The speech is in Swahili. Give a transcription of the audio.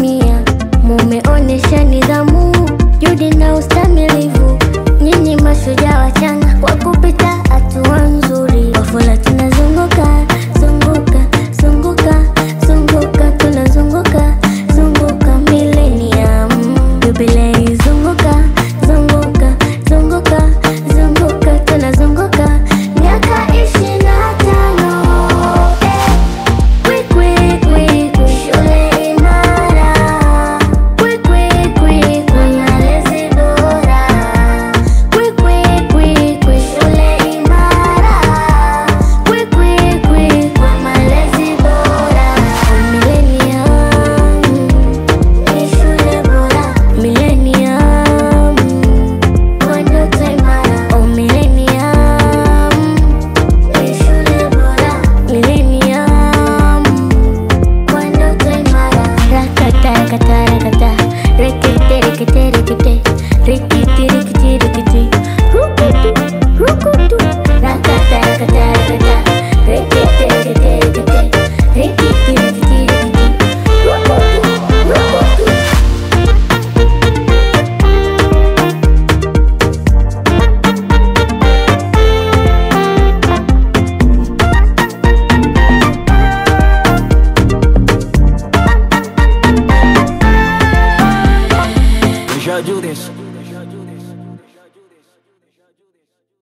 dunia. Mumeonesha nidhamu, juhudi na ustamilivu. Nyinyi mashujaa wachanga kwa kupita hatua nzuri. Wafula tunazunguka, zunguka, zunguka, zunguka, tunazunguka, zunguka millennium. Jubilee zunguka, zunguka, zunguka, zunguka, tunazunguka miaka 25. Kwi kwi kwi kwi, shule imara. Kwi kwi kwi kwi, malezi bora. Kwi kwi kwi kwi, shule imara. Kwi kwi kwi kwi, malezi bora. Millennium ni shule bora. Millennium kwa ndoto imara. Oh, millennium ni shule bora. Millennium kwa ndoto imara. Rakata rakata rakata, rekete rekete rekete, rekete rekete rekete, rukutu rukutu. Rakata rakata rakata, rekete rekete rekete, rekete rekete rekete, rukutu rukutu. We shall do this.